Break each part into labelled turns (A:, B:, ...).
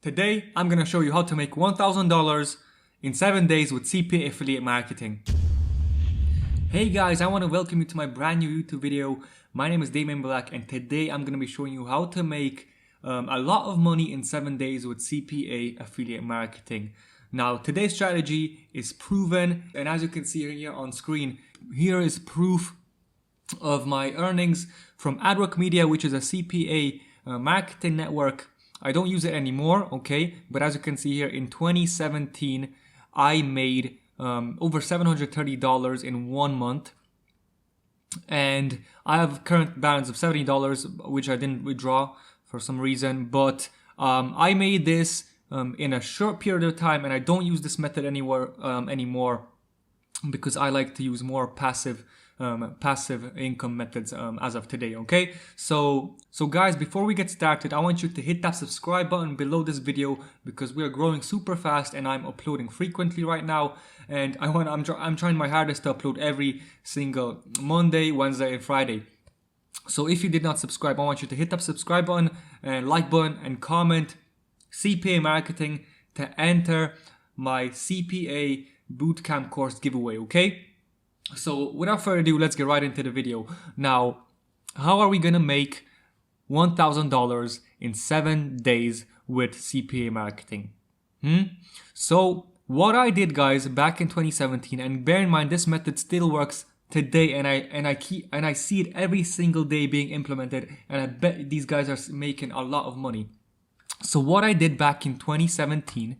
A: Today, I'm gonna show you how to make $1,000 in 7 days with CPA affiliate marketing. Hey guys, I want to welcome you to my brand new YouTube video. My name is Damien Black and today I'm gonna be showing you how to make a lot of money in 7 days with CPA affiliate marketing. Now, today's strategy is proven, and as you can see here on screen, here is proof of my earnings from AdWork Media, which is a CPA marketing network. I don't use it anymore, okay? But as you can see here, in 2017, I made over $730 in 1 month. And I have current balance of $70, which I didn't withdraw for some reason. But I made this in a short period of time, and I don't use this method anymore because I like to use more passive income methods as of today. Okay, so guys, before we get started, I want you to hit that subscribe button below this video because we are growing super fast and I'm uploading frequently right now, and I'm trying my hardest to upload every single Monday, Wednesday and Friday. So if you did not subscribe, I want you to hit that subscribe button and like button and comment CPA marketing to enter my CPA bootcamp course giveaway. Okay, so without further ado, let's get right into the video. Now, how are we gonna make $1,000 in 7 days with CPA marketing? So what I did, guys, back in 2017, and bear in mind this method still works today, and I see it every single day being implemented, and I bet these guys are making a lot of money. So what I did back in 2017,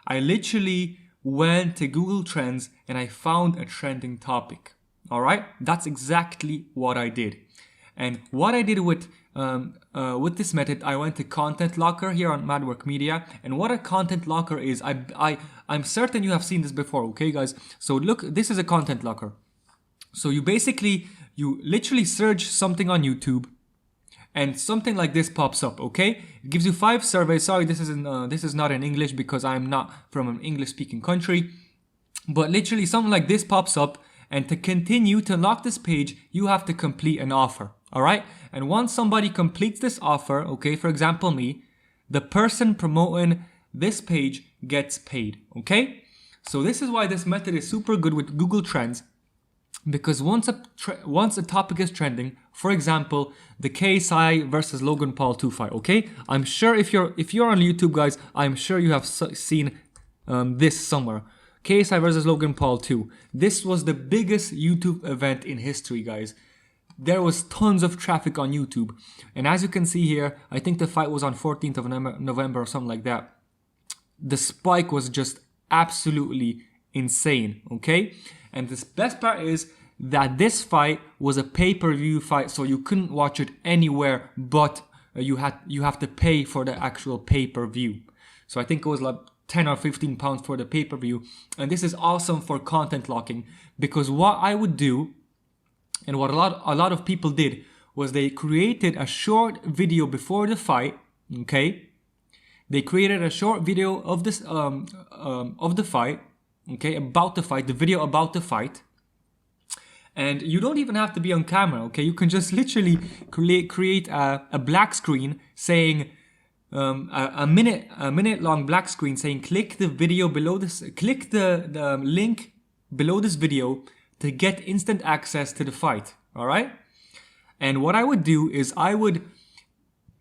A: I literally went to Google Trends and I found a trending topic. All right, that's exactly what I did. And what I did with this method, I went to Content Locker here on AdWork Media. And what a Content Locker is, I'm certain you have seen this before. Okay, guys. So look, this is a Content Locker. So you literally search something on YouTube, and something like this pops up. Okay, it gives you 5 surveys. Sorry, this is not in English because I'm not from an English speaking country, but literally something like this pops up, and to continue to unlock this page you have to complete an offer. All right, and once somebody completes this offer, okay, for example me, the person promoting this page gets paid. Okay, so this is why this method is super good with Google Trends. Because once a topic is trending, for example, the KSI versus Logan Paul 2 fight, okay? I'm sure if you're on YouTube, guys, I'm sure you have seen this somewhere. KSI versus Logan Paul 2. This was the biggest YouTube event in history, guys. There was tons of traffic on YouTube. And as you can see here, I think the fight was on 14th of November or something like that. The spike was just absolutely insane, okay? And the best part is that this fight was a pay-per-view fight, so you couldn't watch it anywhere, but you have to pay for the actual pay-per-view. So I think it was like 10 or 15 pounds for the pay-per-view. And this is awesome for content locking, because what I would do, and what a lot of people did, was they created a short video before the fight. Okay, they created a short video of this of the fight. Okay, about the fight, the video about the fight. And you don't even have to be on camera, okay? You can just literally create a black screen saying, a minute long black screen saying, click the video below this, click the link below this video to get instant access to the fight, all right? And what I would do is I would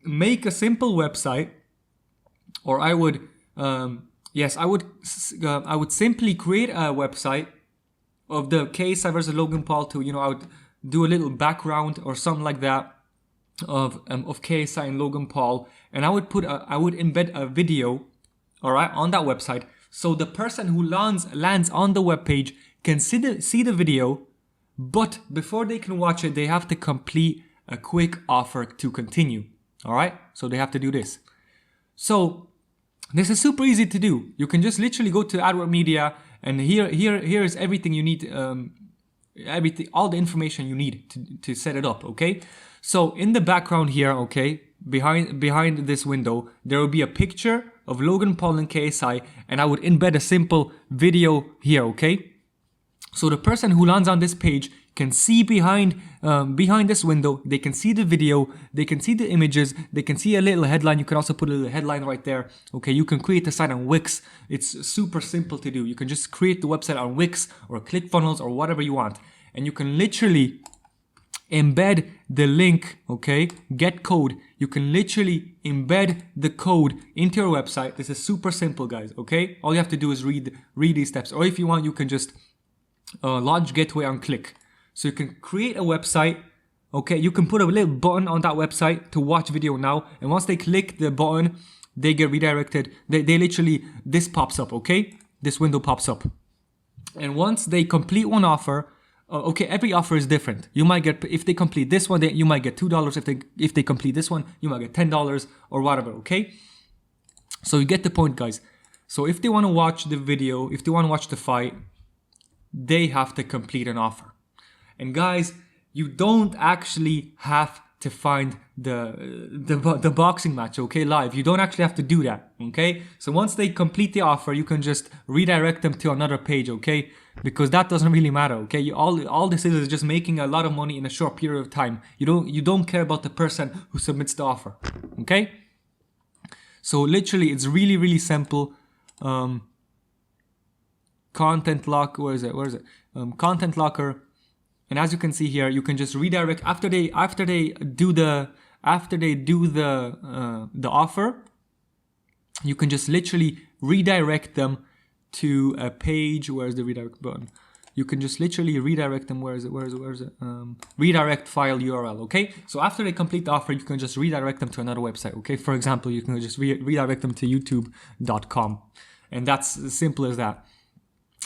A: make a simple website, or I would, I would simply create a website of the KSI versus Logan Paul 2. You know, I would do a little background or something like that of KSI and Logan Paul, and I would embed a video, all right, on that website, so the person who lands on the web page can see the video, but before they can watch it, they have to complete a quick offer to continue. All right, so they have to do this. So this is super easy to do. You can just literally go to AdWork Media, and here is everything you need, all the information you need to set it up. Okay, so in the background here, okay, behind this window, there will be a picture of Logan Paul and KSI, and I would embed a simple video here. Okay, so the person who lands on this page can see behind this window. They can see the video, they can see the images, they can see a little headline. You can also put a little headline right there. Okay, you can create a site on Wix. It's super simple to do. You can just create the website on Wix or ClickFunnels or whatever you want. And you can literally embed the link, okay, get code. You can literally embed the code into your website. This is super simple, guys, okay? All you have to do is read these steps. Or if you want, you can just launch gateway on click. So you can create a website, okay? You can put a little button on that website to watch video now. And once they click the button, they get redirected. They literally, this pops up, okay? This window pops up. And once they complete one offer, okay, every offer is different. You might get, if they complete this one, you might get $2. If they complete this one, you might get $10 or whatever, okay? So you get the point, guys. So if they want to watch the video, if they want to watch the fight, they have to complete an offer. And guys, you don't actually have to find the boxing match, okay, live. You don't actually have to do that, okay? So once they complete the offer, you can just redirect them to another page, okay? Because that doesn't really matter, okay? All this is just making a lot of money in a short period of time. You don't care about the person who submits the offer, okay? So literally, it's really, really simple. Content lock, where is it? Content locker. And as you can see here, you can just redirect after they do the offer. You can just literally redirect them to a page. Where's the redirect button? You can just literally redirect them. Where is it? Redirect file URL. Okay. So after they complete the offer, you can just redirect them to another website. Okay. For example, you can just redirect them to youtube.com, and that's as simple as that.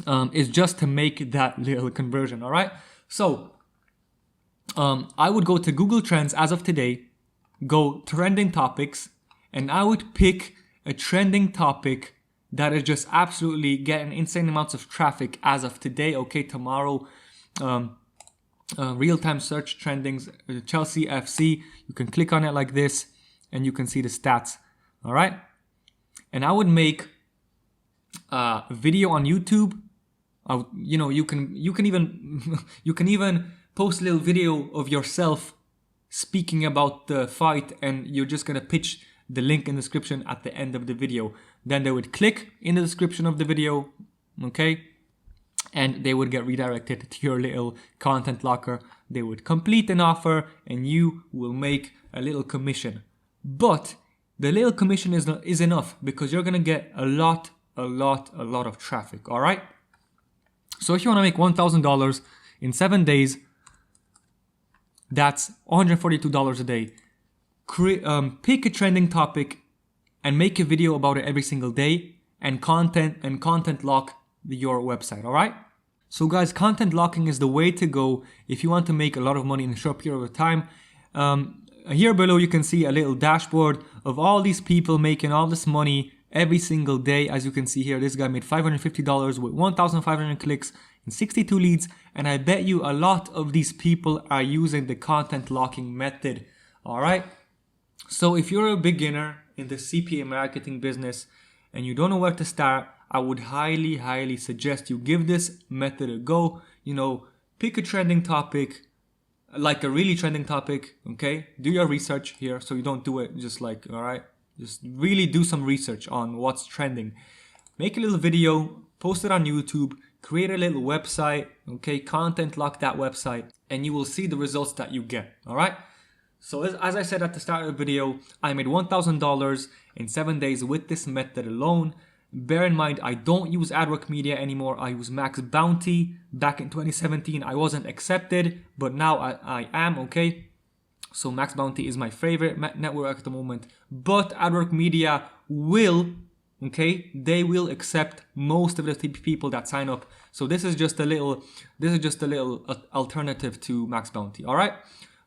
A: It's just to make that little conversion. All right. So, I would go to Google Trends as of today, go trending topics, and I would pick a trending topic that is just absolutely getting insane amounts of traffic as of today. Okay, tomorrow, real-time search trendings, Chelsea FC. You can click on it like this, and you can see the stats. All right, and I would make a video on YouTube. You know, you can even post a little video of yourself speaking about the fight, and you're just gonna pitch the link in the description at the end of the video. Then they would click in the description of the video, okay, and they would get redirected to your little content locker. They would complete an offer, and you will make a little commission. But the little commission is enough, because you're gonna get a lot of traffic. All right. So if you want to make $1,000 in 7 days, that's $142 a day. Pick a trending topic and make a video about it every single day, and content lock your website. All right. So guys, content locking is the way to go if you want to make a lot of money in a short period of time. Here below you can see a little dashboard of all these people making all this money every single day. As you can see here, this guy made $550 with 1,500 clicks and 62 leads. And I bet you a lot of these people are using the content locking method. All right. So if you're a beginner in the CPA marketing business and you don't know where to start, I would highly suggest you give this method a go. You know, pick a trending topic, like a really trending topic. Okay. Do your research here, so you don't do it just like, all right. Just really do some research on what's trending. Make a little video, post it on YouTube, create a little website, okay? Content lock that website, and you will see the results that you get, all right? So as I said at the start of the video, I made $1,000 in 7 days with this method alone. Bear in mind, I don't use AdWork Media anymore. I use maxbounty. Back in 2017, I wasn't accepted, but now I am, okay? So maxbounty is my favorite network at the moment, but AdWork Media will, okay, they will accept most of the people that sign up. So this is just a little alternative to maxbounty. All right.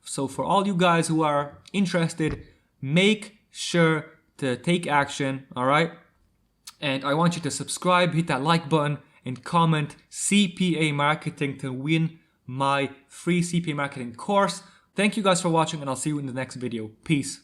A: So for all you guys who are interested, make sure to take action. All right. And I want you to subscribe, hit that like button, and comment CPA marketing to win my free CPA marketing course. Thank you guys for watching, and I'll see you in the next video. Peace.